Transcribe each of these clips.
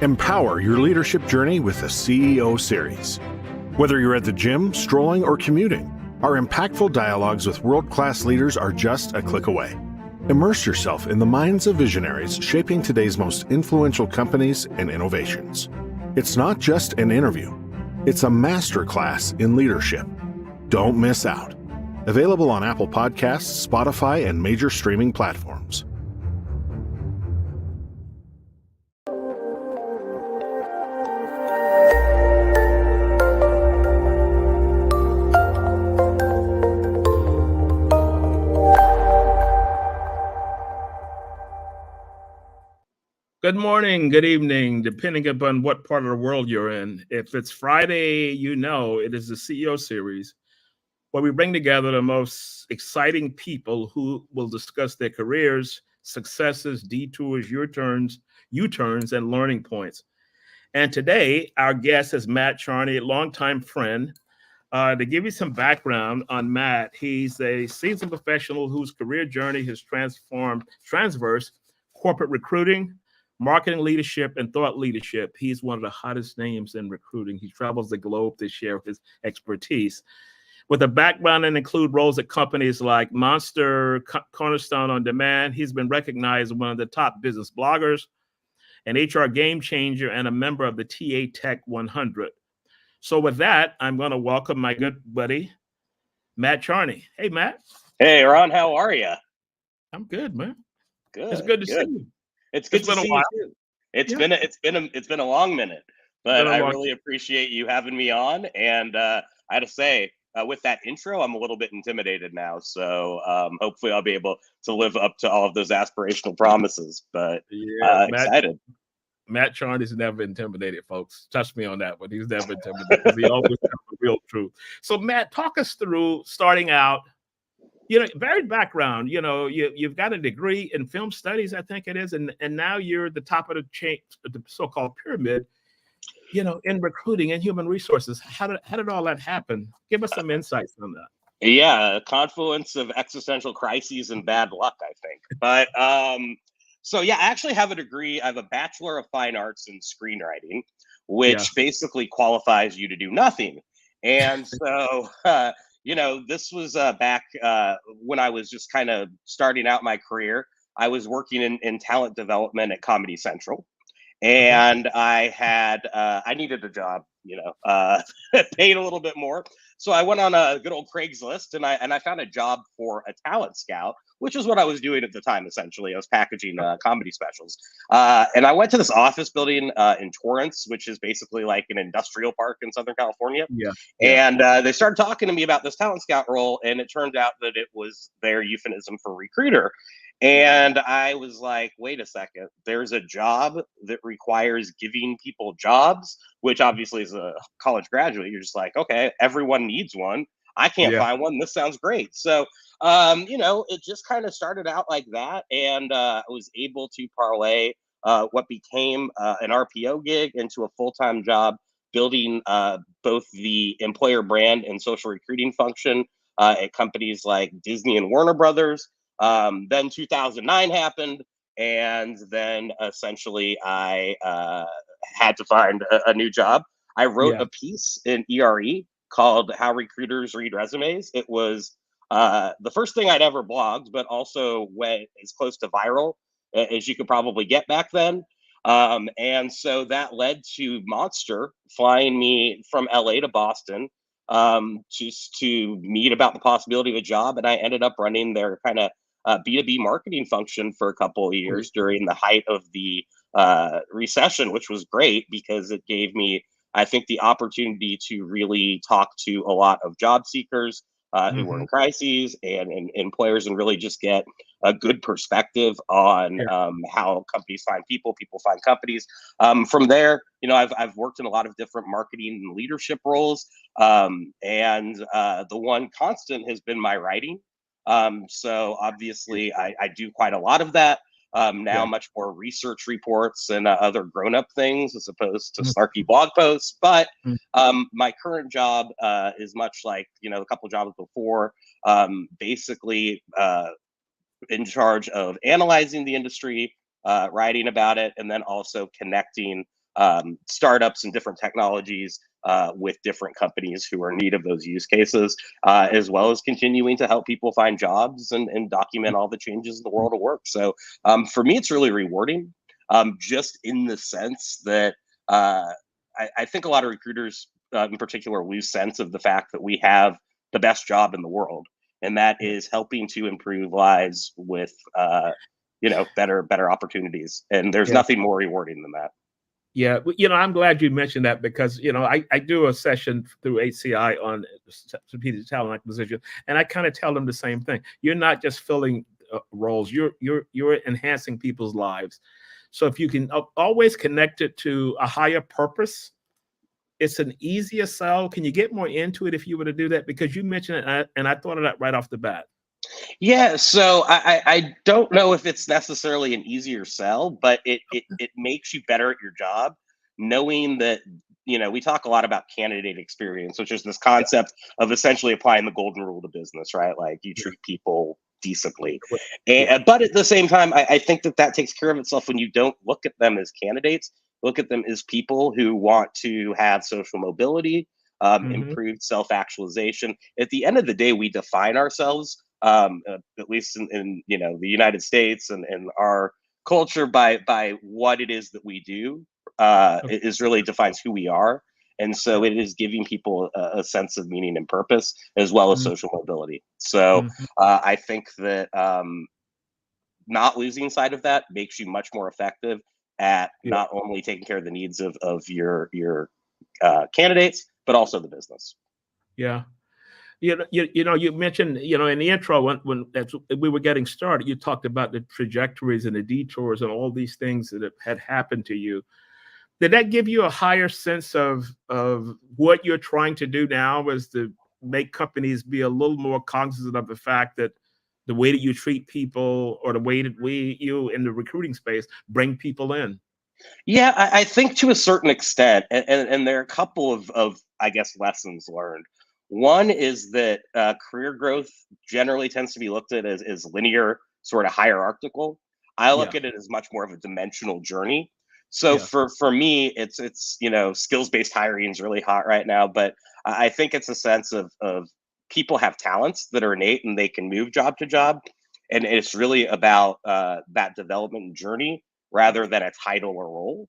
Empower your leadership journey with the CEO Series. Whether you're at the gym, strolling, or commuting, our impactful dialogues with world-class leaders are just a click away. Immerse yourself in the minds of visionaries shaping today's most influential companies and innovations. It's not just an interview. It's a masterclass in leadership. Don't miss out. Available on Apple Podcasts, Spotify, and major streaming platforms. Good morning, good evening, depending upon what part of the world you're in. If it's Friday, you know it is the CEO Series, where we bring together the most exciting people who will discuss their careers, successes, detours, U-turns, and learning points. And today, our guest is Matt Charney, a longtime friend. To give you some background on Matt, he's a seasoned professional whose career journey has transversed corporate recruiting, marketing leadership, and thought leadership. He's one of the hottest names in recruiting. He travels the globe to share his expertise. With a background and include roles at companies like Monster, Cornerstone On Demand, he's been recognized as one of the top business bloggers, an HR game changer, and a member of the TA Tech 100. So with that, I'm going to welcome my good buddy, Matt Charney. Hey, Matt. Hey, Ron, how are you? I'm good, man. Good. It's good to see you. It's good to see you too. It's been a long minute, but I really appreciate you having me on. And I had to say, with that intro, I'm a little bit intimidated now. So hopefully I'll be able to live up to all of those aspirational promises. But excited. Matt Charney's never intimidated, folks. Trust me on that one. He's never intimidated. He always tells the real truth. So, Matt, talk us through starting out. Varied background. You've got a degree in film studies, I think it is, and now you're at the top of the chain, the so-called pyramid. In recruiting and human resources. How did all that happen? Give us some insights on that. Yeah, a confluence of existential crises and bad luck, I think. But so yeah, I actually have a degree. I have a Bachelor of Fine Arts in Screenwriting, which basically qualifies you to do nothing. And so, this was back when I was just kind of starting out my career. I was working in talent development at Comedy Central. And I needed a job, paid a little bit more. So I went on a good old Craigslist and I found a job for a talent scout, which is what I was doing at the time. Essentially, I was packaging comedy specials. And I went to this office building in Torrance, which is basically like an industrial park in Southern California. And they started talking to me about this talent scout role. And it turned out that it was their euphemism for recruiter. And I was like, wait a second, there's a job that requires giving people jobs, which obviously as a college graduate, you're just like, okay, everyone needs one. I can't find one. This sounds great. So, it just kind of started out like that. And I was able to parlay what became an RPO gig into a full-time job, building both the employer brand and social recruiting function at companies like Disney and Warner Brothers. Then 2009 happened, and then essentially I had to find a new job. I wrote a piece in ERE called How Recruiters Read Resumes. It was the first thing I'd ever blogged, but also went as close to viral as you could probably get back then. And so that led to Monster flying me from LA to Boston just to meet about the possibility of a job. And I ended up running their kind of B2B marketing function for a couple of years during the height of the recession, which was great because it gave me, I think, the opportunity to really talk to a lot of job seekers who were in crises and employers, and really just get a good perspective on how companies find people find companies. From there, I've worked in a lot of different marketing and leadership roles, and the one constant has been my writing. So obviously I do quite a lot of that now, much more research reports and other grown-up things as opposed to snarky blog posts. But my current job is much like, a couple jobs before, basically in charge of analyzing the industry, writing about it, and then also connecting startups and different technologies with different companies who are in need of those use cases, as well as continuing to help people find jobs and document all the changes in the world of work. So for me, it's really rewarding, just in the sense that I think a lot of recruiters in particular lose sense of the fact that we have the best job in the world, and that is helping to improve lives with better opportunities. And there's nothing more rewarding than that. Yeah, I'm glad you mentioned that because, I do a session through HCI on strategic talent acquisition, and I kind of tell them the same thing. You're not just filling roles, you're enhancing people's lives. So if you can always connect it to a higher purpose, it's an easier sell. Can you get more into it if you were to do that? Because you mentioned it, and I thought of that right off the bat. Yeah, so I don't know if it's necessarily an easier sell, but it makes you better at your job, knowing that, we talk a lot about candidate experience, which is this concept of essentially applying the golden rule to business, right? Like you treat people decently. But at the same time, I think that takes care of itself when you don't look at them as candidates, look at them as people who want to have social mobility, improved self-actualization. At the end of the day, we define ourselves, at least in the United States and our culture, by what it is that we do. It is really defines who we are, and so it is giving people a sense of meaning and purpose as well as social mobility. So I think that not losing sight of that makes you much more effective at not only taking care of the needs of your candidates, but also the business. Yeah. You mentioned, in the intro when we were getting started, you talked about the trajectories and the detours and all these things that had happened to you. Did that give you a higher sense of what you're trying to do now, is to make companies be a little more cognizant of the fact that the way that you treat people, or the way that you in the recruiting space bring people in? Yeah, I think to a certain extent, and there are a couple of I guess lessons learned. One is that career growth generally tends to be looked at as linear, sort of hierarchical. I look at it as much more of a dimensional journey. So for me, it's skills-based hiring is really hot right now, but I think it's a sense of people have talents that are innate and they can move job to job, and it's really about that development journey rather than a title or role.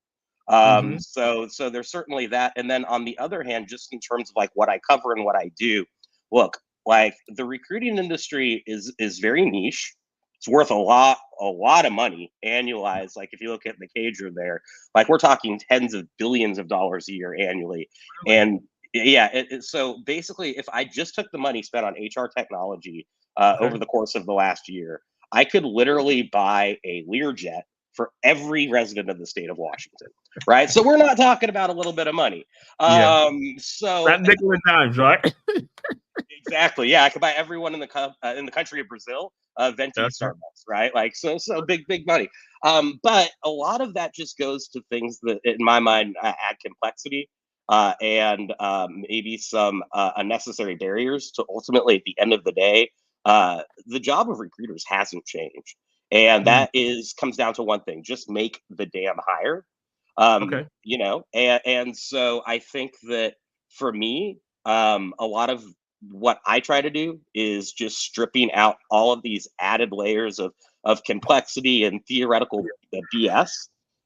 So there's certainly that. And then on the other hand, just in terms of like what I cover and what I do, look, like the recruiting industry is very niche. It's worth a lot of money annualized. Like if you look at the Cager there, like we're talking tens of billions of dollars a year annually. And so basically, if I just took the money spent on HR technology over the course of the last year, I could literally buy a Learjet for every resident of the state of Washington, right? So we're not talking about a little bit of money. So that nickel and dimes, right? Exactly. Yeah, I could buy everyone in the country of Brazil venti Starbucks, right? Like so big money. But a lot of that just goes to things that, in my mind, add complexity and maybe some unnecessary barriers to ultimately, at the end of the day, the job of recruiters hasn't changed. And that comes down to one thing: just make the damn hire. And so I think that for me, a lot of what I try to do is just stripping out all of these added layers of complexity and theoretical BS,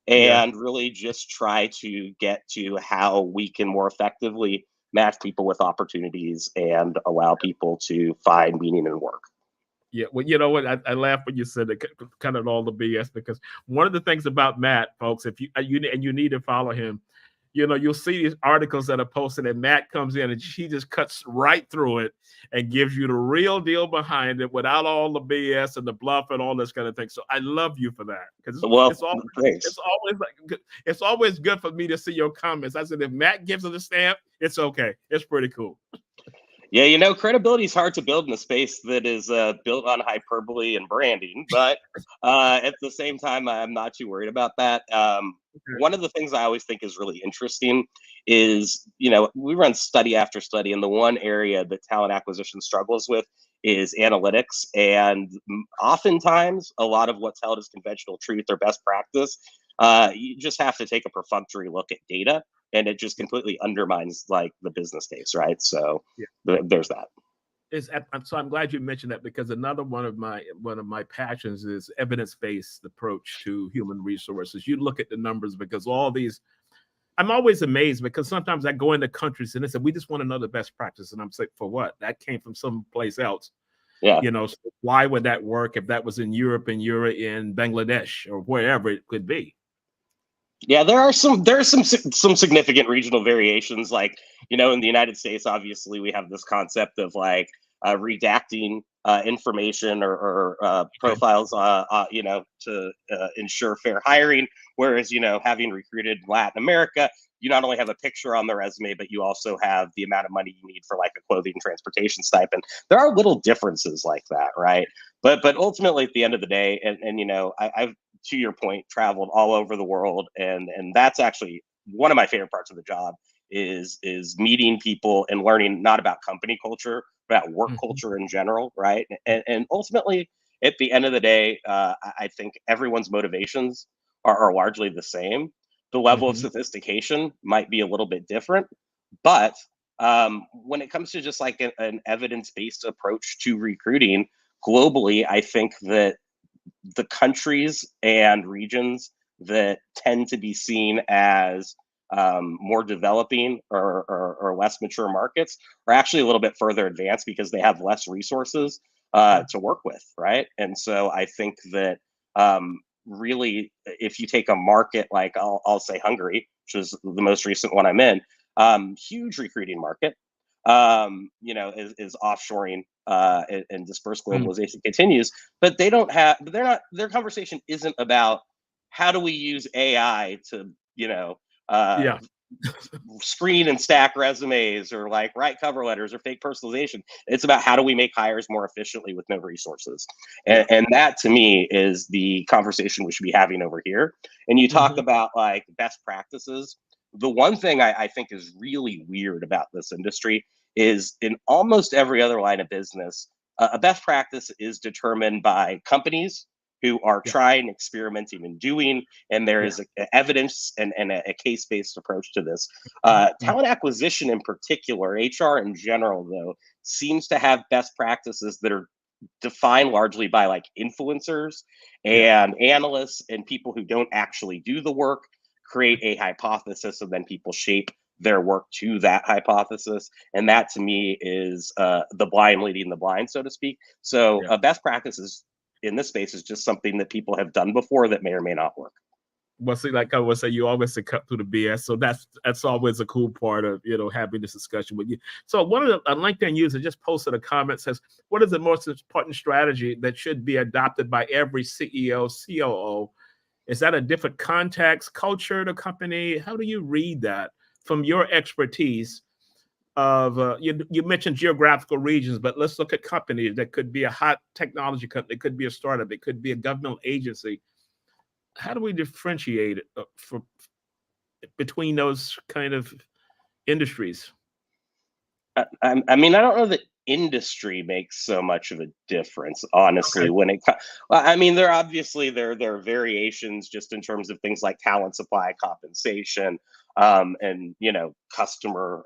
and really just try to get to how we can more effectively match people with opportunities and allow people to find meaning in work. Yeah, well, you know what? I laugh when you said it, kind of all the BS, because one of the things about Matt, folks, if you need to follow him, you'll see these articles that are posted, and Matt comes in and she just cuts right through it and gives you the real deal behind it without all the BS and the bluff and all this kind of thing. So I love you for that, because it's always good for me to see your comments. I said, if Matt gives it a stamp, it's okay. It's pretty cool. Yeah, credibility is hard to build in a space that is built on hyperbole and branding, but at the same time, I'm not too worried about that. One of the things I always think is really interesting is, we run study after study, and the one area that talent acquisition struggles with is analytics. And oftentimes, a lot of what's held as conventional truth or best practice you just have to take a perfunctory look at data, and it just completely undermines like the business case, right? So there's that. So I'm glad you mentioned that, because another one of my passions is evidence-based approach to human resources. You look at the numbers, because I'm always amazed, because sometimes I go into countries and they say, we just want to know the best practice. And I'm saying, for what? That came from someplace else. Yeah. So why would that work if that was in Europe and you're in Bangladesh or wherever it could be? Yeah, there's some significant regional variations. Like, in the United States, obviously we have this concept of like redacting information or profiles, to ensure fair hiring. Whereas, having recruited in Latin America, you not only have a picture on the resume, but you also have the amount of money you need for like a clothing and transportation stipend. There are little differences like that, right? But ultimately, at the end of the day, and I've, to your point, traveled all over the world, and that's actually one of my favorite parts of the job is meeting people and learning not about company culture, but about work culture in general, right? And ultimately, at the end of the day, I think everyone's motivations are largely the same. The level of sophistication might be a little bit different, but when it comes to just like an evidence-based approach to recruiting globally, I think that the countries and regions that tend to be seen as more developing or less mature markets are actually a little bit further advanced, because they have less resources to work with, right? And so I think that really, if you take a market like I'll say Hungary, which is the most recent one I'm in, huge recruiting market, is offshoring and dispersed globalization continues, but their conversation isn't about how do we use AI to, screen and stack resumes or like write cover letters or fake personalization. It's about how do we make hires more efficiently with no resources. And that to me is the conversation we should be having over here. And you talk about like best practices. The one thing I think is really weird about this industry is in almost every other line of business, a best practice is determined by companies who are trying, experimenting, and doing, and there is evidence and a case-based approach to this. Talent acquisition in particular, HR in general, though, seems to have best practices that are defined largely by like influencers and analysts and people who don't actually do the work, create a hypothesis, and then people shape their work to that hypothesis. And that to me is the blind leading the blind, so to speak. So best practices in this space is just something that people have done before that may or may not work. Well, see, like I would say, you always cut through the BS. So that's always a cool part of, having this discussion with you. So one of a LinkedIn user just posted a comment, says, what is the most important strategy that should be adopted by every CEO, COO? Is that a different context, culture, the company? How do you read that from your expertise? You mentioned geographical regions, but let's look at companies. That could be a hot technology company, it could be a startup, it could be a governmental agency. How do we differentiate between those kind of industries? I mean, I don't know that industry makes so much of a difference, honestly. When it comes, I mean, there are variations just in terms of things like talent supply, compensation, and customer,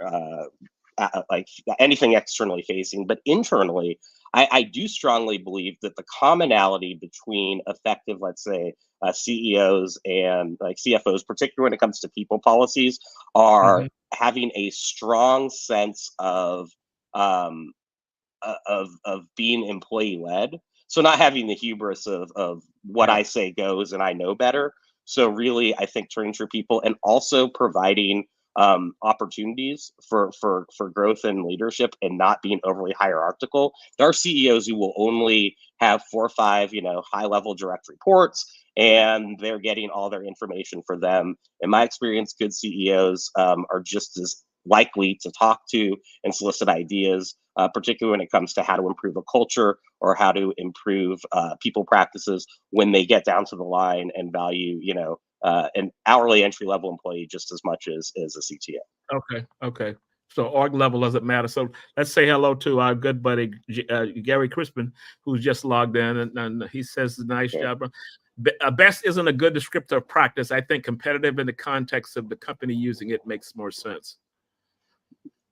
like anything externally facing. But internally, I do strongly believe that the commonality between effective, let's say, CEOs and like CFOs, particularly when it comes to people policies, are having a strong sense of being employee led. So not having the hubris of what I say goes and I know better. So really, I think turning to people and also providing opportunities for growth and leadership and not being overly hierarchical. There are CEOs who will only have 4 or 5, high level direct reports, and they're getting all their information for them. In my experience, good CEOs are just as likely to talk to and solicit ideas, particularly when it comes to how to improve a culture or how to improve people practices when they get down to the line and value, an hourly entry level employee just as much as a CTO. Okay. So org level doesn't matter. So let's say hello to our good buddy Gary Crispin, who's just logged in, and he says, "Nice job, bro." Best isn't a good descriptor of practice. I think competitive in the context of the company using it makes more sense.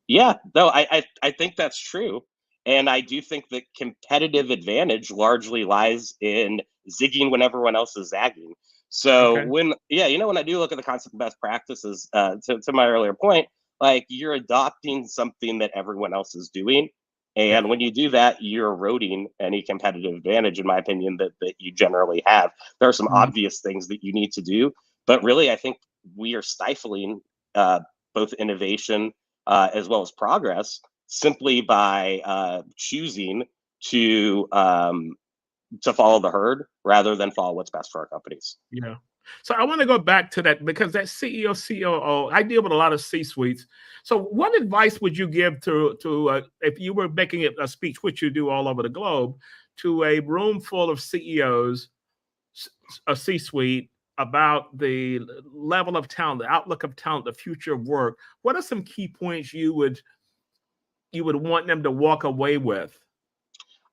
Yeah, no, I think that's true. And I do think that competitive advantage largely lies in zigging when everyone else is zagging. So Okay. when I do look at the concept of best practices, to my earlier point, like you're adopting something that everyone else is doing. Yeah. And when you do that, you're eroding any competitive advantage, in my opinion, that you generally have. There are some Mhm. obvious things that you need to do, but really, I think we are stifling both innovation as well as progress simply by choosing to follow the herd rather than follow what's best for our companies. Yeah. So I want to go back to that because that CEO, COO, I deal with a lot of C-suites. So what advice would you give to if you were making a speech, which you do all over the globe, to a room full of CEOs, a C-suite, about the level of talent, the outlook of talent, the future of work? What are some key points you would want them to walk away with?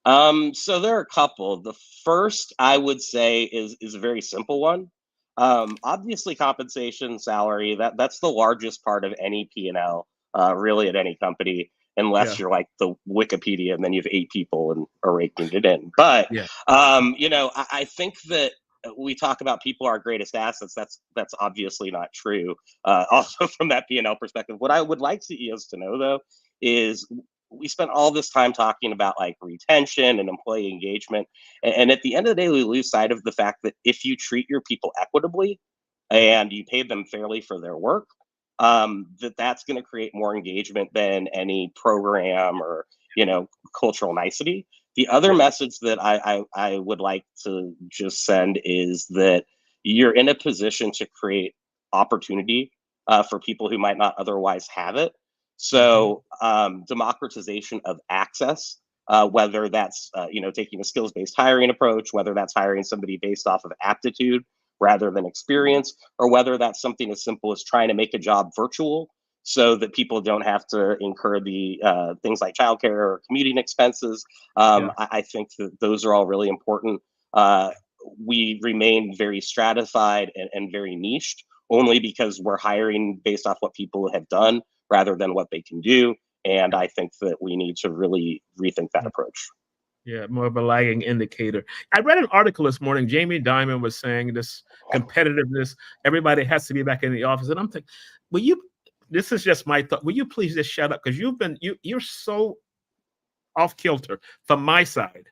So there are a couple. The first I would say is a very simple one. Obviously, compensation, salary, that's the largest part of any P&L, really at any company, Yeah. unless you're like the Wikipedia and then you have 8 people and are raking it in. But Yeah. I think that we talk about people are our greatest assets. That's obviously not true. Also, from that P&L perspective, what I would like CEOs to know though is we spent all this time talking about like retention and employee engagement. And at the end of the day, we lose sight of the fact that if you treat your people equitably and you pay them fairly for their work, that's going to create more engagement than any program or, cultural nicety. The other Yeah. message that I would like to just send is that you're in a position to create opportunity for people who might not otherwise have it. Mhm. So democratization of access, whether that's taking a skills-based hiring approach, whether that's hiring somebody based off of aptitude rather than experience, or whether that's something as simple as trying to make a job virtual so that people don't have to incur the things like childcare or commuting expenses. Yeah. I think that those are all really important. Uh, we remain very stratified and very niched only because we're hiring based off what people have done rather than what they can do. And I think that we need to really rethink that Yeah. approach. Yeah, more of a lagging indicator. I read an article this morning. Jamie Dimon was saying this competitiveness, everybody has to be back in the office. And I'm thinking, will you, this is just my thought, will you please just shut up? Because you're so off kilter from my side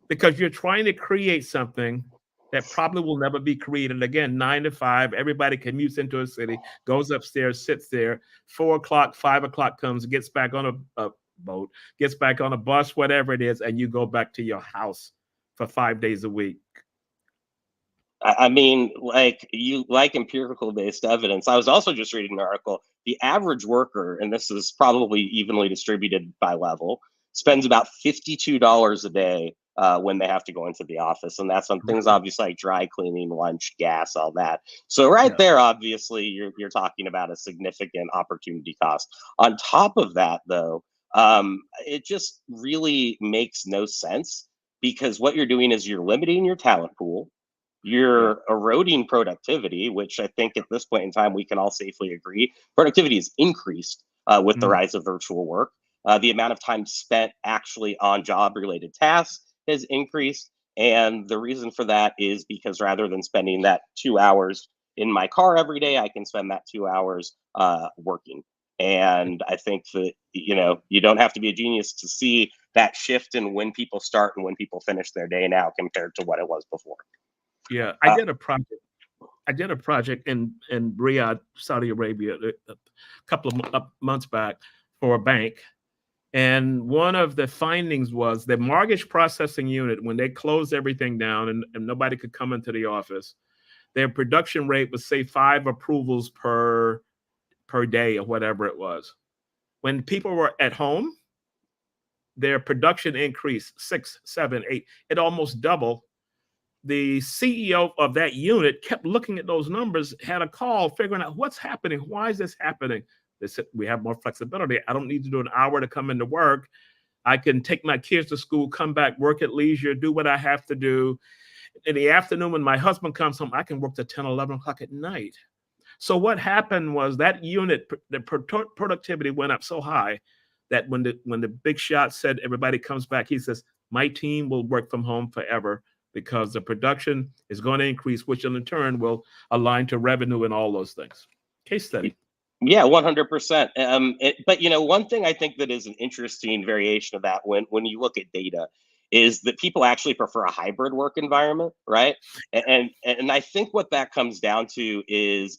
because you're trying to create something that probably will never be created again. 9 to 5, everybody commutes into a city, goes upstairs, sits there. 4 o'clock, 5 o'clock comes, gets back on a boat, gets back on a bus, whatever it is, and you go back to your house for 5 days a week. I mean, like you like empirical based evidence. I was also just reading an article. The average worker, and this is probably evenly distributed by level, spends about $52 a day when they have to go into the office, and that's on things Really? obviously like dry cleaning, lunch, gas, all that. So right Yeah. there, obviously, you're talking about a significant opportunity cost. On top of that, though, it just really makes no sense because what you're doing is you're limiting your talent pool, Yeah. you're eroding productivity, which I think at this point in time we can all safely agree productivity is increased with the Mm. rise of virtual work. The amount of time spent actually on job related tasks has increased. And the reason for that is because rather than spending that 2 hours in my car every day, I can spend that 2 hours working. And I think that, you don't have to be a genius to see that shift in when people start and when people finish their day now compared to what it was before. Yeah. Uh, I did a project in Riyadh, Saudi Arabia, a couple of months back for a bank. And one of the findings was the mortgage processing unit, when they closed everything down and nobody could come into the office, their production rate was, say, 5 approvals per day or whatever it was. When people were at home, their production increased 6, 7, 8. It almost doubled. The CEO of that unit kept looking at those numbers, had a call figuring out what's happening. Why is this happening? They said, we have more flexibility. I don't need to do an hour to come into work. I can take my kids to school, come back, work at leisure, do what I have to do. in the afternoon, when my husband comes home, I can work to 10, 11 o'clock at night. So what happened was that unit, the productivity went up so high that when the big shot said everybody comes back, he says, my team will work from home forever because the production is going to increase, which in turn will align to revenue and all those things. Case study. Yeah, 100%. But one thing I think that is an interesting variation of that when you look at data is that people actually prefer a hybrid work environment, right? And I think what that comes down to is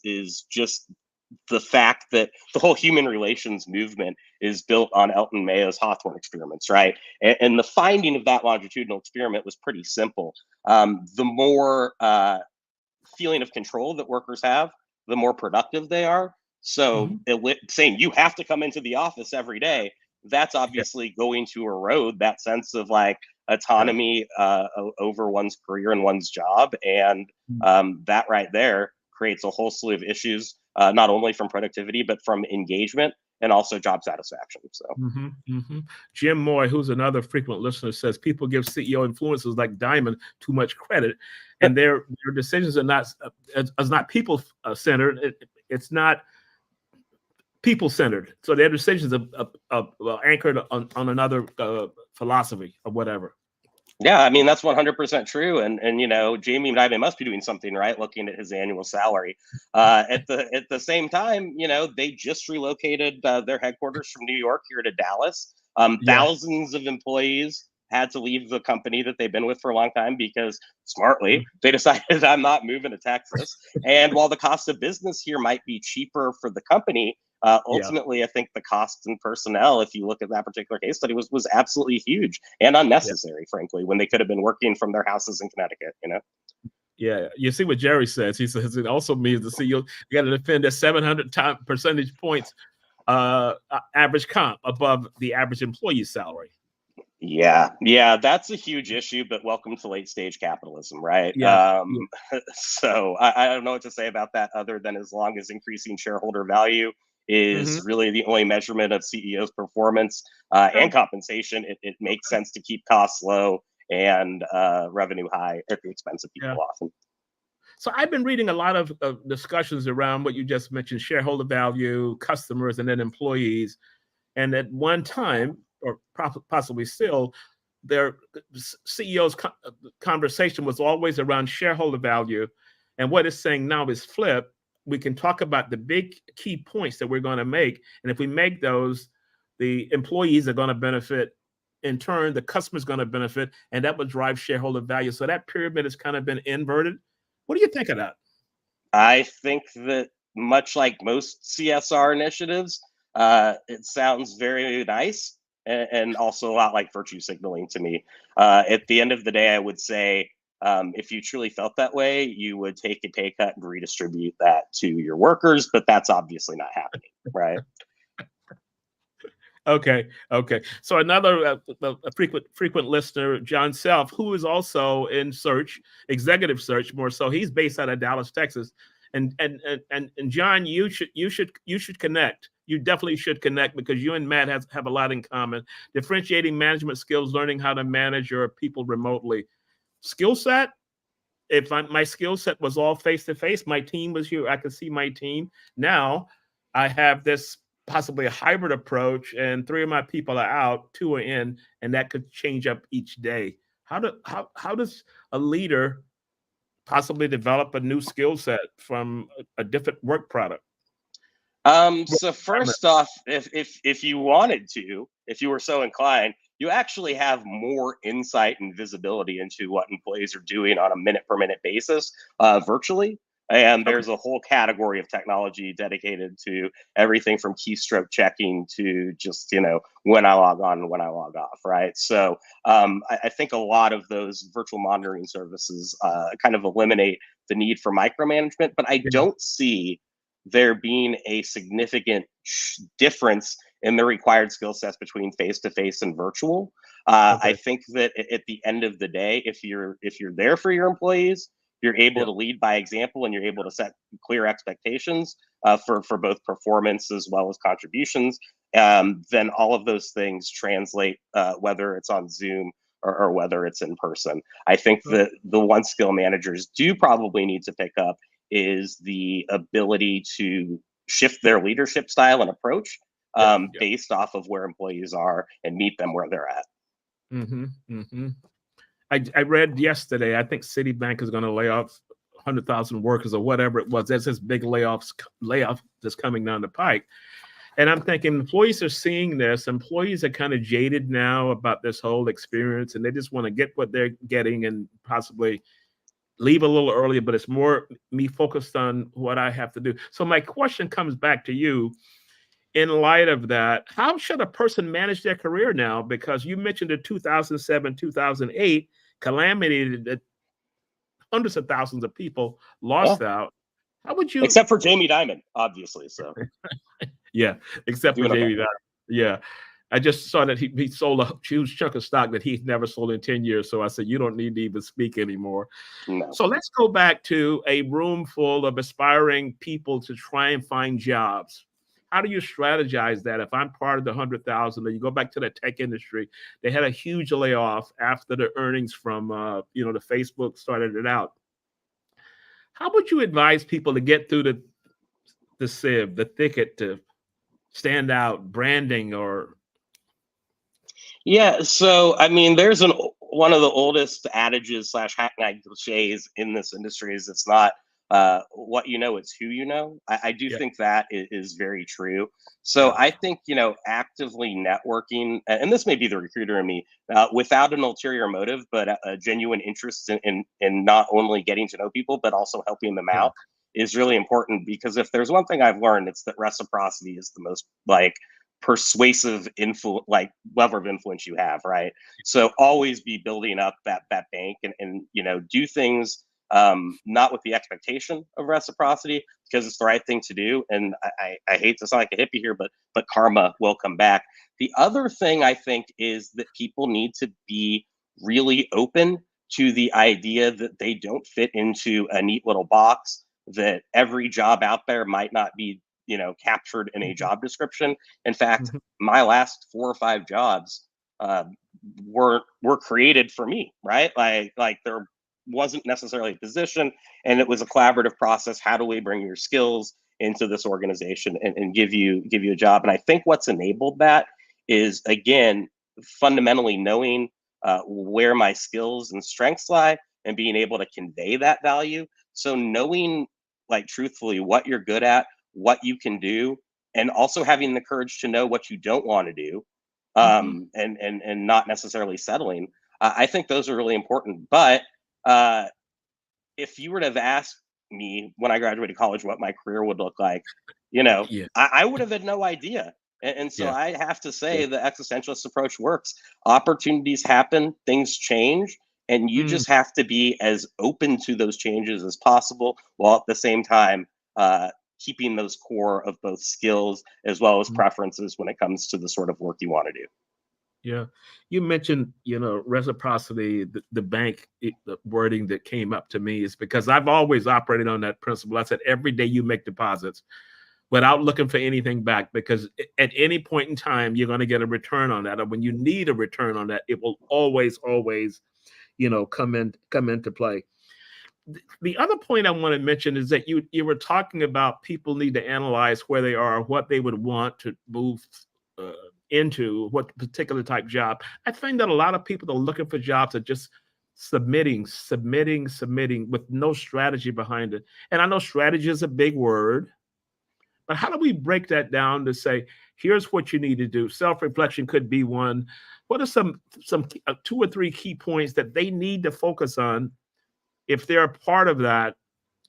just the fact that the whole human relations movement is built on Elton Mayo's Hawthorne experiments, right? And the finding of that longitudinal experiment was pretty simple. The more feeling of control that workers have, the more productive they are. So saying you have to come into the office every day, that's obviously going to erode that sense of like autonomy over one's career and one's job. And that right there creates a whole slew of issues, not only from productivity, but from engagement and also job satisfaction. So Jim Moy, who's another frequent listener, says people give CEO influencers like Diamond too much credit, and their decisions are not people centered. It's not people centered. So their decisions are anchored on another philosophy or whatever. Yeah, I mean, that's 100% true. And Jamie Dimon must be doing something right, looking at his annual salary. At the same time, they just relocated their headquarters from New York here to Dallas. Thousands of employees had to leave the company that they've been with for a long time because smartly they decided I'm not moving to Texas. And while the cost of business here might be cheaper for the company, ultimately, I think the cost in personnel, if you look at that particular case study, was absolutely huge and unnecessary, frankly, when they could have been working from their houses in Connecticut, Yeah, you see what Jerry says. He says it also means the CEO, you got to defend that 700 percentage points average comp above the average employee salary. Yeah, that's a huge issue, but welcome to late stage capitalism, right? So I don't know what to say about that other than as long as increasing shareholder value is really the only measurement of CEO's performance and compensation, it makes sense to keep costs low and revenue high at the expense of people often. So I've been reading a lot of discussions around what you just mentioned, shareholder value, customers, and then employees. And at one time, or possibly still, their CEO's conversation was always around shareholder value. And what it's saying now is flip. We can talk about the big key points that we're going to make. And if we make those, the employees are going to benefit. In turn, the customer is going to benefit, and that will drive shareholder value. So that pyramid has kind of been inverted. What do you think of that? I think that much like most CSR initiatives, it sounds very nice and also a lot like virtue signaling to me. At the end of the day, I would say if you truly felt that way, you would take a pay cut and redistribute that to your workers, but that's obviously not happening, right? Okay. So another frequent listener, John Self, who is also in executive search more so. He's based out of Dallas, Texas, and John, you should connect. You definitely should connect because you and Matt have a lot in common. Differentiating management skills, learning how to manage your people remotely. Skill set. If my skill set was all face to face, my team was here. I could see my team. Now I have this possibly a hybrid approach, and 3 of my people are out, 2 are in, and that could change up each day. How does a leader possibly develop a new skill set from a different work product? So first off, if you wanted to, if you were so inclined, you actually have more insight and visibility into what employees are doing on a minute per minute basis virtually. And there's a whole category of technology dedicated to everything from keystroke checking to just, when I log on and when I log off, right? So I think a lot of those virtual monitoring services kind of eliminate the need for micromanagement, but I don't see there being a significant difference in the required skill sets between face-to-face and virtual. I think that at the end of the day, if you're there for your employees, you're able to lead by example and you're able to set clear expectations for both performance as well as contributions, then all of those things translate, whether it's on Zoom or whether it's in person. I think that the one skill managers do probably need to pick up is the ability to shift their leadership style and approach based off of where employees are and meet them where they're at. I read yesterday, I think Citibank is going to lay off 100,000 workers or whatever it was. There's this big layoff that's coming down the pike. And I'm thinking employees are seeing this. Employees are kind of jaded now about this whole experience, and they just want to get what they're getting and possibly leave a little earlier, but it's more me focused on what I have to do. So my question comes back to you. In light of that, how should a person manage their career now? Because you mentioned the 2007, 2008 calamity that hundreds of thousands of people lost out. How would you? Except for Jamie Dimon, obviously. So yeah, except for Jamie Dimon. Yeah. I just saw that he sold a huge chunk of stock that he's never sold in 10 years. So I said, you don't need to even speak anymore. No. So let's go back to a room full of aspiring people to try and find jobs. How do you strategize that? If I'm part of the 100,000, or you go back to the tech industry, they had a huge layoff after the earnings from, the Facebook started it out. How would you advise people to get through the sieve, the thicket, to stand out, branding or? Yeah, so I mean, there's one of the oldest adages / hackneyed cliches in this industry is it's not what you know, it's who you know. I do think that is very true. So I think, actively networking, and this may be the recruiter in me, without an ulterior motive, but a genuine interest in not only getting to know people, but also helping them out is really important. Because if there's one thing I've learned, it's that reciprocity is the most persuasive level of influence you have, right? So always be building up that bank and do things not with the expectation of reciprocity, because it's the right thing to do. And I hate to sound like a hippie here, but karma will come back. The other thing I think is that people need to be really open to the idea that they don't fit into a neat little box, that every job out there might not be captured in a job description. In fact, my last 4 or 5 jobs were created for me, right? Like there wasn't necessarily a position, and it was a collaborative process. How do we bring your skills into this organization and give you a job? And I think what's enabled that is, again, fundamentally knowing where my skills and strengths lie and being able to convey that value. So knowing, truthfully, what you're good at, what you can do, and also having the courage to know what you don't want to do, and not necessarily settling. I think those are really important. But if you were to have asked me when I graduated college what my career would look like, I would have had no idea. And so I have to say the existentialist approach works. Opportunities happen, things change, and you just have to be as open to those changes as possible, while at the same time keeping those core of both skills as well as preferences when it comes to the sort of work you want to do. Yeah. You mentioned, reciprocity, the bank, the wording that came up to me is because I've always operated on that principle. I said, every day you make deposits without looking for anything back, because at any point in time, you're going to get a return on that. Or when you need a return on that, it will always, come into play. The other point I want to mention is that you were talking about people need to analyze where they are, what they would want to move into, what particular type job. I find that a lot of people are looking for jobs are just submitting with no strategy behind it. And I know strategy is a big word, but how do we break that down to say, here's what you need to do? Self-reflection could be one. What are some 2 or 3 key points that they need to focus on if they're a part of that,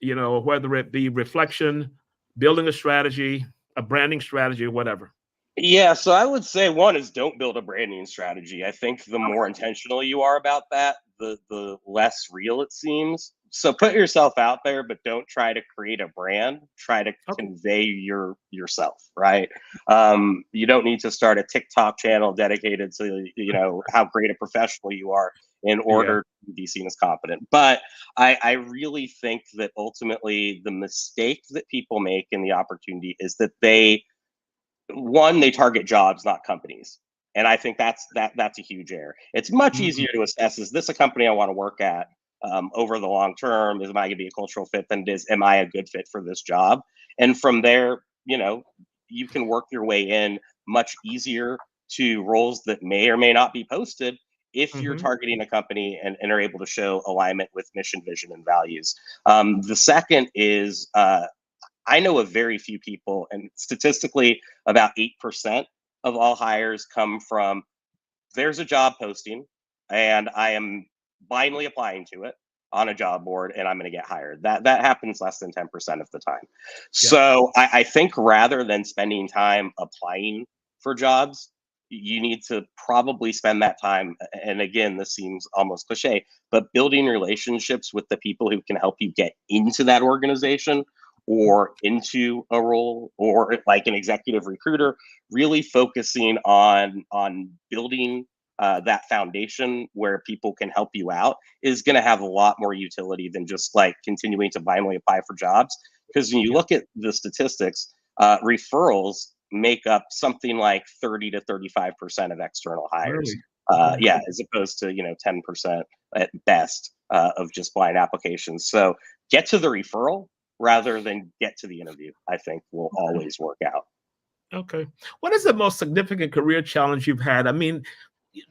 whether it be reflection, building a strategy, a branding strategy, or whatever? Yeah, so I would say one is don't build a branding strategy. I think the more intentional you are about that, the less real it seems. So put yourself out there, but don't try to create a brand. Try to convey yourself, right? You don't need to start a TikTok channel dedicated to how great a professional you are in order to be seen as competent. But I really think that ultimately the mistake that people make in the opportunity is that they target jobs, not companies. And I think that's a huge error. It's much easier to assess, is this a company I want to work at over the long term? Am I going to be a cultural fit than it is, am I a good fit for this job? And from there, you can work your way in much easier to roles that may or may not be posted if you're targeting a company and are able to show alignment with mission, vision, and values. The second is, I know of very few people, and statistically about 8% of all hires come from, there's a job posting and I am blindly applying to it on a job board and I'm going to get hired. That happens less than 10% of the time. So I think rather than spending time applying for jobs, you need to probably spend that time, and again, this seems almost cliche, but building relationships with the people who can help you get into that organization or into a role, or like an executive recruiter, really focusing on building that foundation where people can help you out is going to have a lot more utility than just like continuing to blindly apply for jobs. Because when you look at the statistics, referrals make up something like 30 to 35% of external hires. Really? As opposed to 10% at best of just blind applications. So get to the referral rather than get to the interview, I think will always work out. Okay. What is the most significant career challenge you've had? I mean,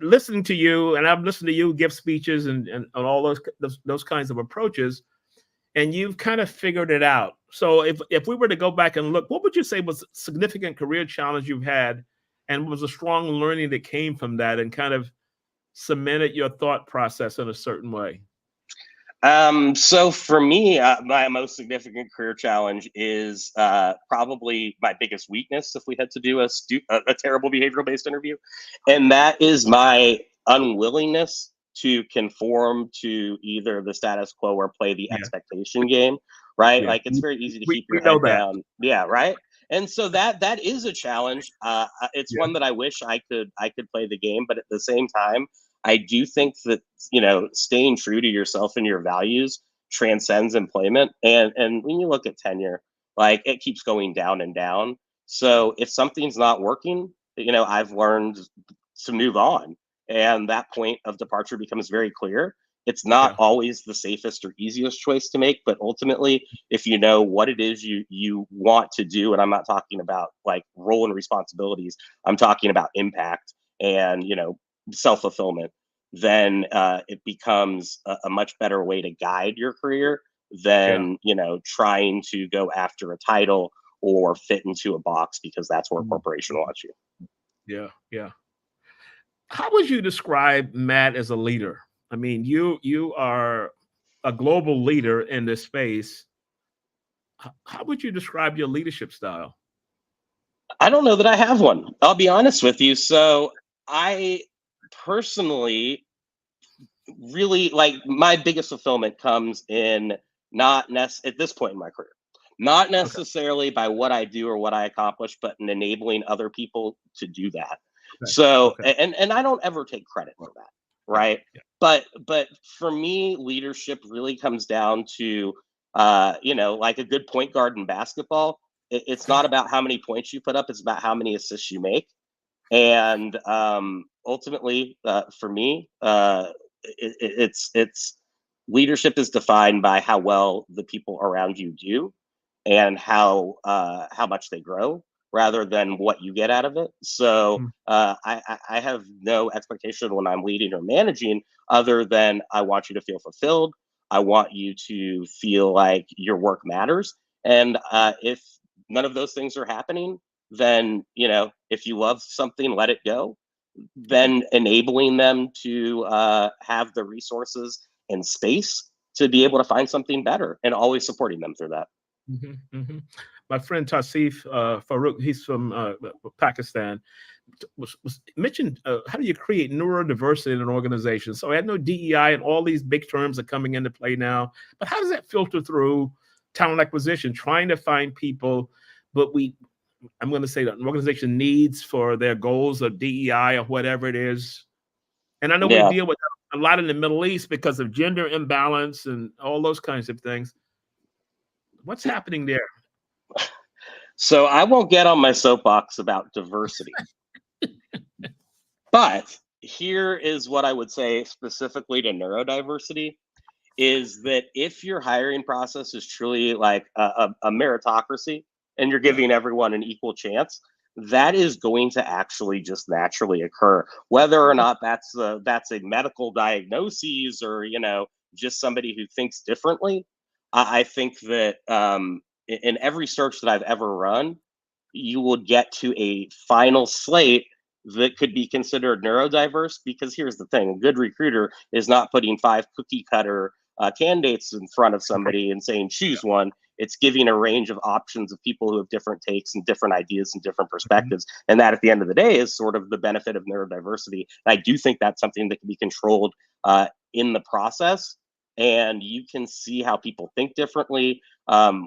listening to you, and I've listened to you give speeches and all those kinds of approaches, and you've kind of figured it out. So if we were to go back and look, what would you say was a significant career challenge you've had, and was a strong learning that came from that and kind of cemented your thought process in a certain way? So for me, my most significant career challenge is probably my biggest weakness if we had to do a terrible behavioral-based interview. And that is my unwillingness to conform to either the status quo or play the expectation game, right? Like it's very easy to keep your head down. Yeah, right? And so that is a challenge. It's one that I wish I could play the game, but at the same time, I do think that staying true to yourself and your values transcends employment. And when you look at tenure, like it keeps going down and down. So if something's not working, I've learned to move on, and that point of departure becomes very clear. It's not always the safest or easiest choice to make, but ultimately, if you know what it is you want to do, and I'm not talking about like role and responsibilities, I'm talking about impact and self-fulfillment, then it becomes a much better way to guide your career than trying to go after a title or fit into a box because that's where a corporation wants you. Yeah. How would you describe Matt as a leader? I mean, you are a global leader in this space. How would you describe your leadership style? I don't know that I have one. I'll be honest with you. So I personally really like, my biggest fulfillment comes in at this point in my career, not necessarily by what I do or what I accomplish, but in enabling other people to do that. So, and I don't ever take credit for that, right? But for me, leadership really comes down to, like a good point guard in basketball. It's not about how many points you put up; it's about how many assists you make. And ultimately, for me, it's leadership is defined by how well the people around you do and how much they grow, rather than what you get out of it. So I have no expectation when I'm leading or managing other than I want you to feel fulfilled. I want you to feel like your work matters. And if none of those things are happening, then, if you love something, let it go. Then enabling them to have the resources and space to be able to find something better, and always supporting them through that. My friend Tassif Farouk, he's from Pakistan, was mentioned, how do you create neurodiversity in an organization? So I know DEI and all these big terms are coming into play now, but how does that filter through talent acquisition, trying to find people, but I'm going to say that an organization needs for their goals of DEI or whatever it is. And I know we deal with a lot in the Middle East because of gender imbalance and all those kinds of things. What's happening there? So I won't get on my soapbox about diversity. But here is what I would say specifically to neurodiversity is that if your hiring process is truly like a meritocracy and you're Yeah. giving everyone an equal chance, that is going to actually just naturally occur. Whether or not that's a medical diagnosis or just somebody who thinks differently, I think that in every search that I've ever run, you will get to a final slate that could be considered neurodiverse. Because here's the thing: a good recruiter is not putting five cookie cutter candidates in front of somebody and saying choose one. It's giving a range of options of people who have different takes and different ideas and different Mhm. perspectives, and that at the end of the day is sort of the benefit of neurodiversity. And I do think that's something that can be controlled in the process, and you can see how people think differently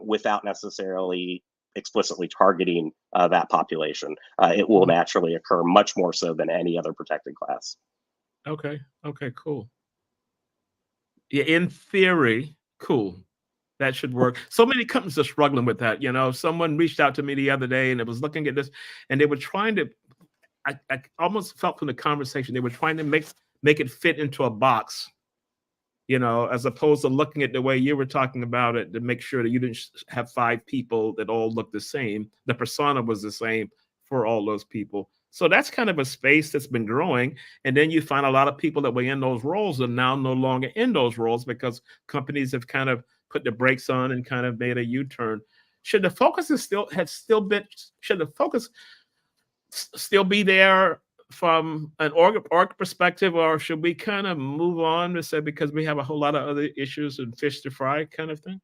without necessarily explicitly targeting that population. It will Mhm. naturally occur much more so than any other protected class. Okay. Okay. Cool. Yeah. In theory, cool. That should work. So many companies are struggling with that. Someone reached out to me the other day and it was looking at this, and they were trying to. I almost felt from the conversation they were trying to make it fit into a box. As opposed to looking at the way you were talking about it to make sure that you didn't have five people that all look the same. The persona was the same for all those people. So that's kind of a space that's been growing. And then you find a lot of people that were in those roles are now no longer in those roles because companies have kind of put the brakes on and kind of made a U-turn. Should the focus is still had still been should the focus still be there from an org perspective, or should we kind of move on to say because we have a whole lot of other issues and fish to fry kind of thing?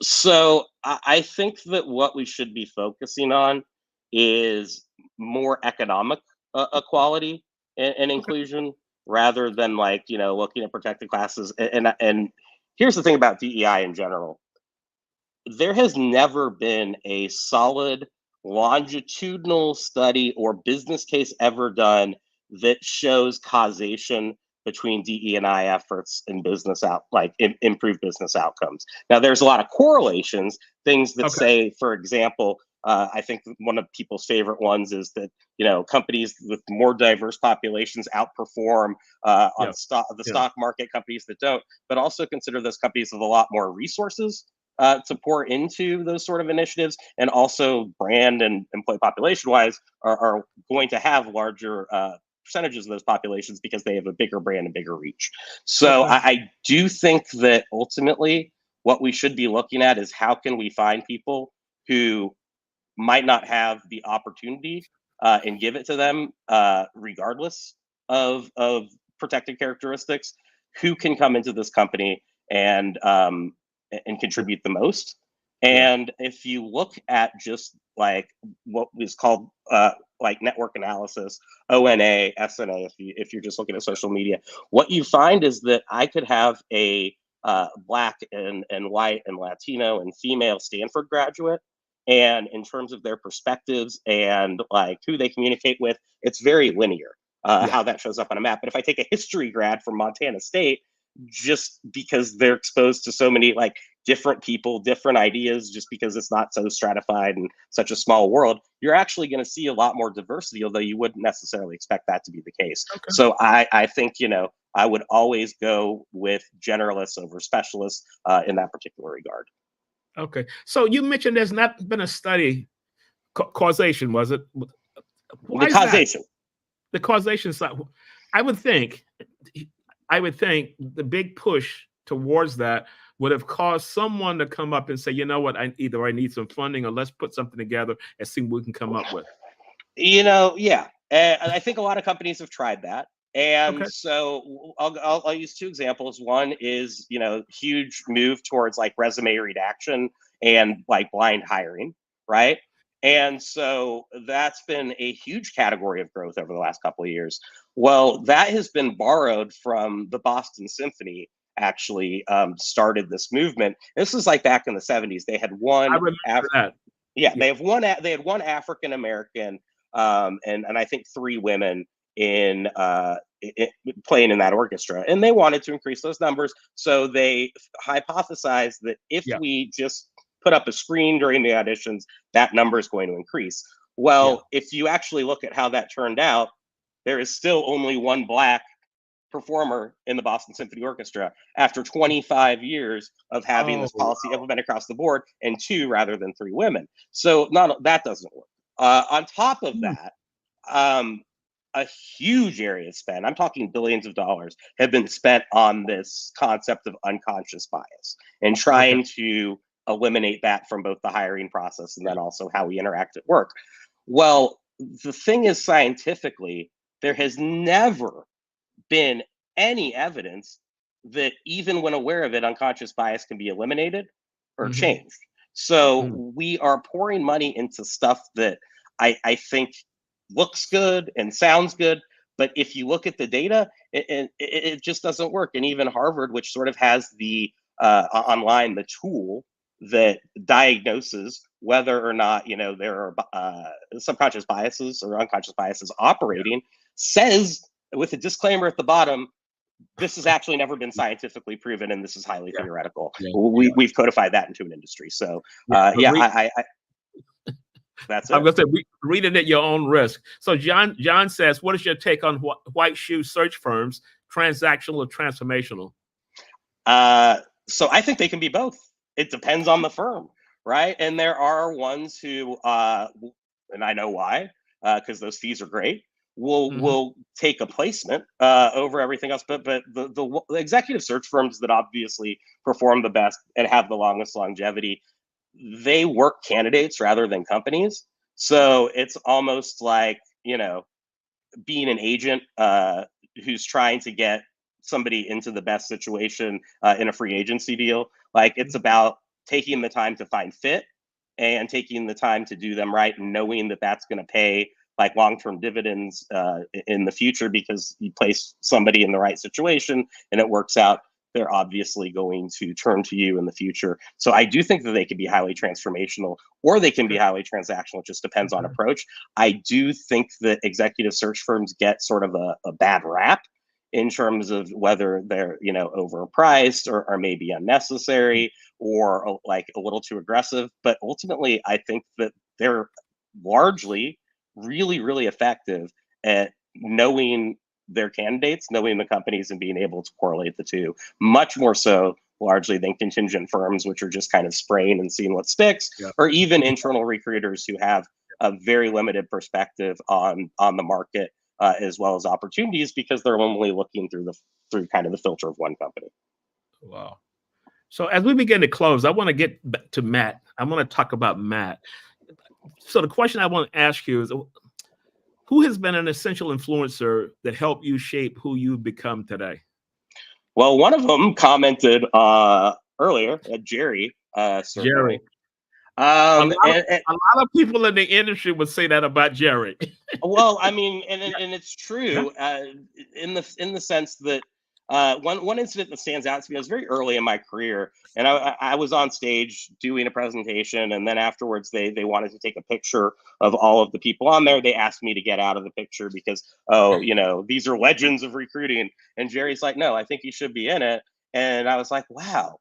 So I think that what we should be focusing on is more economic equality and Okay. inclusion rather than like looking at protected classes. And here's the thing about DEI in general: there has never been a solid longitudinal study or business case ever done that shows causation between DE&I efforts and improved business outcomes. Now, there's a lot of correlations, things that Okay. say, for example, I think one of people's favorite ones is that companies with more diverse populations outperform Yeah. on the Yeah. stock market companies that don't, but also consider those companies with a lot more resources to pour into those sort of initiatives, and also brand and employee population wise are going to have larger percentages of those populations because they have a bigger brand and bigger reach. So Okay. I do think that ultimately what we should be looking at is how can we find people who might not have the opportunity and give it to them regardless of protected characteristics, who can come into this company and contribute the most. Yeah. And if you look at just like what was called like network analysis, ONA, SNA, if you're just looking at social media, what you find is that I could have a black and white and Latino and female Stanford graduate, and in terms of their perspectives and like who they communicate with, it's very linear Yeah. how that shows up on a map. But if I take a history grad from Montana State, just because they're exposed to so many like different people, different ideas, just because it's not so stratified and such a small world, you're actually going to see a lot more diversity, although you wouldn't necessarily expect that to be the case. Okay. So I think I would always go with generalists over specialists in that particular regard. Okay. So you mentioned there's not been a study causation, was it? The Why is that? causation. The causation side. I would think, I would think the big push towards that would have caused someone to come up and say, you know what, I need some funding or let's put something together and see what we can come up with. Yeah. And I think a lot of companies have tried that. And Okay. so I'll use two examples. One is, huge move towards like resume redaction and like blind hiring, right? And so that's been a huge category of growth over the last couple of years. Well, that has been borrowed from the Boston Symphony, actually started this movement. This was like back in the 70s. They had I one remember that. yeah, Yeah. they had one African American and I think three women in playing in that orchestra, and they wanted to increase those numbers. So they hypothesized that if Yeah. we just put up a screen during the auditions, that number is going to increase. Yeah. Well, if you actually look at how that turned out, there is still only one Black performer in the Boston Symphony Orchestra after 25 years of having this policy implemented across the board, and 2 rather than 3 women. So that doesn't work. On top of that, a huge area of spend, I'm talking billions of dollars, have been spent on this concept of unconscious bias and trying to eliminate that from both the hiring process and then also how we interact at work. Well, the thing is, scientifically, there has never been any evidence that even when aware of it, unconscious bias can be eliminated or changed. So we are pouring money into stuff that I think looks good and sounds good, but if you look at the data, it just doesn't work. And even Harvard, which sort of has the online the tool that diagnoses whether or not there are subconscious biases or unconscious biases operating, says with a disclaimer at the bottom, this has actually never been scientifically proven, and this is highly theoretical. We've codified that into an industry. So that's it. I'm going to say, read it at your own risk. So John says, what is your take on white shoe search firms, transactional or transformational? So I think they can be both. It depends on the firm, right? And there are ones who, and I know why, because those fees are great, will take a placement over everything else. But the executive search firms that obviously perform the best and have the longest longevity, they work candidates rather than companies. So it's almost like, being an agent who's trying to get somebody into the best situation in a free agency deal. Like, it's about taking the time to find fit and taking the time to do them right, and knowing that that's going to pay like long-term dividends in the future, because you place somebody in the right situation and it works out, they're obviously going to turn to you in the future. So I do think that they can be highly transformational, or they can be highly transactional. It just depends on approach. I do think that executive search firms get sort of a bad rap in terms of whether they're, overpriced or maybe unnecessary or like a little too aggressive. But ultimately, I think that they're largely really, really effective at knowing their candidates, knowing the companies, and being able to correlate the two, much more so largely than contingent firms, which are just kind of spraying and seeing what sticks, or even internal recruiters who have a very limited perspective on the market as well as opportunities, because they're only looking through kind of the filter of one company. Wow. So as we begin to close, I want to get back to Matt. I want to talk about Matt. So the question I want to ask you is, who has been an essential influencer that helped you shape who you've become today? Well, one of them commented earlier, Jerry. Jerry. A lot of people in the industry would say that about Jerry. Well, I mean, and it's true in the sense that one incident that stands out to me, I was very early in my career, and I was on stage doing a presentation, and then afterwards they wanted to take a picture of all of the people on there. They asked me to get out of the picture because, these are legends of recruiting. And Jerry's like, no, I think you should be in it. And I was like, wow,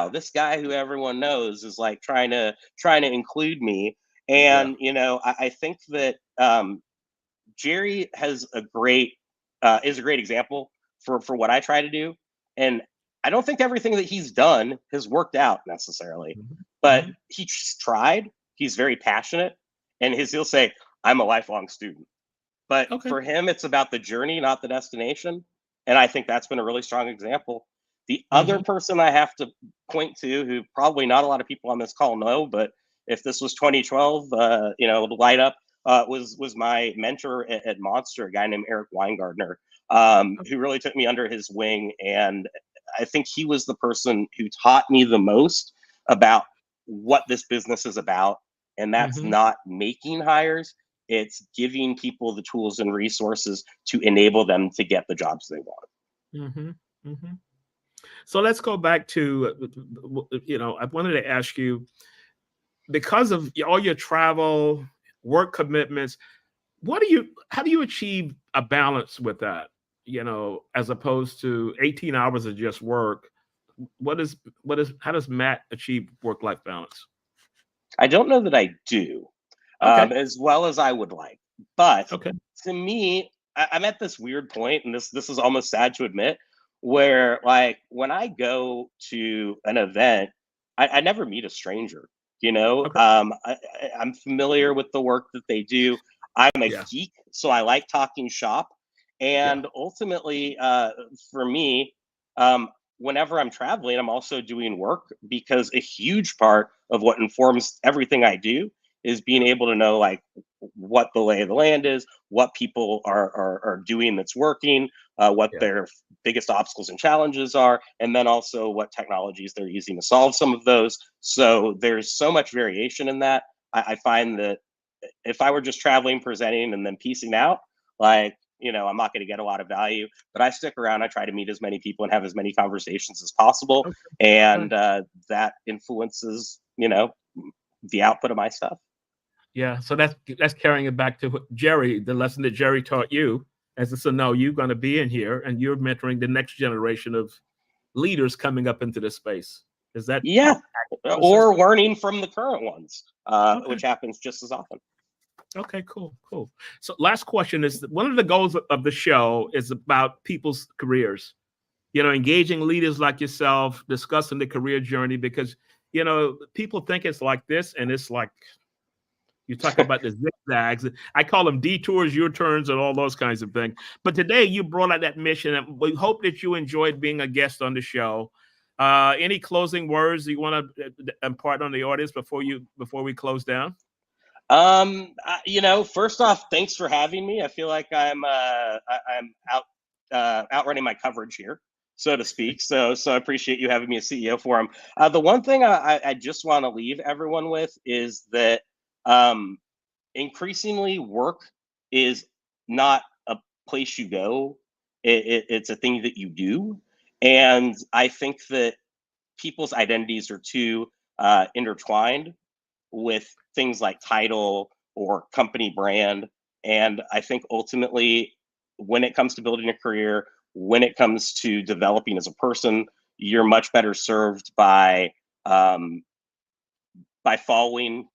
this guy who everyone knows is like trying to include me. And, I think that Jerry has is a great example for what I try to do. And I don't think everything that he's done has worked out necessarily, but he's tried. He's very passionate, and he'll say, I'm a lifelong student. But for him, it's about the journey, not the destination. And I think that's been a really strong example. The other person I have to point to, who probably not a lot of people on this call know, but if this was 2012, light up, was my mentor at Monster, a guy named Eric Weingartner, who really took me under his wing. And I think he was the person who taught me the most about what this business is about. And that's not making hires. It's giving people the tools and resources to enable them to get the jobs they want. So let's go back to, I wanted to ask you, because of all your travel, work commitments, how do you achieve a balance with that? As opposed to 18 hours of just work, how does Matt achieve work-life balance? I don't know that I do as well as I would like, but to me, I'm at this weird point, and this is almost sad to admit, where like when I go to an event, I never meet a stranger. Okay. I'm familiar with the work that they do. I'm a Yeah. geek, so I like talking shop. Yeah. And ultimately, for me, whenever I'm traveling, I'm also doing work, because a huge part of what informs everything I do is being able to know like what the lay of the land is, what people are doing that's working, what Yeah. their biggest obstacles and challenges are, and then also what technologies they're using to solve some of those. So there's so much variation in that. I find that if I were just traveling, presenting, and then piecing out, like, I'm not going to get a lot of value. But I stick around. I try to meet as many people and have as many conversations as possible, Okay. and that influences, the output of my stuff. Yeah. So that's carrying it back to Jerry, the lesson that Jerry taught you. As it's no, you're going to be in here and you're mentoring the next generation of leaders coming up into this space. Is that? Yeah, or learning from the current ones, Okay. which happens just as often. Okay, cool. So last question is, one of the goals of the show is about people's careers, engaging leaders like yourself, discussing the career journey, because, people think it's like this, and it's like, you talk about the zigzags. I call them detours, U-turns, and all those kinds of things. But today you brought out that mission, and we hope that you enjoyed being a guest on the show. Any closing words you want to impart on the audience before we close down? First off, thanks for having me. I feel like I'm outrunning my coverage here, so to speak. So I appreciate you having me as CEO Forum. The one thing I just want to leave everyone with is that increasingly work is not a place you go. It's a thing that you do. And I think that people's identities are too intertwined with things like title or company brand. And I think ultimately, when it comes to building a career, when it comes to developing as a person, you're much better served by following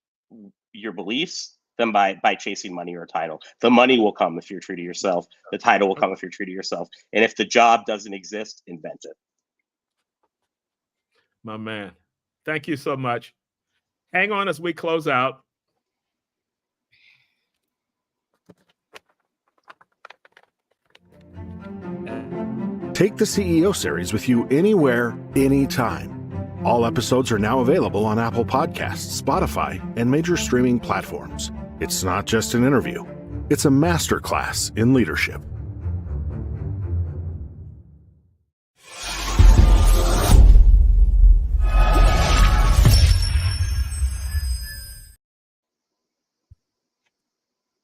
your beliefs than by chasing money or a title. The money will come if you're true to yourself. The title will come if you're true to yourself. And if the job doesn't exist, invent it. My man, thank you so much. Hang on as we close out. Take the CEO series with you anywhere, anytime. All episodes are now available on Apple Podcasts, Spotify, and major streaming platforms. It's not just an interview. It's a masterclass in leadership.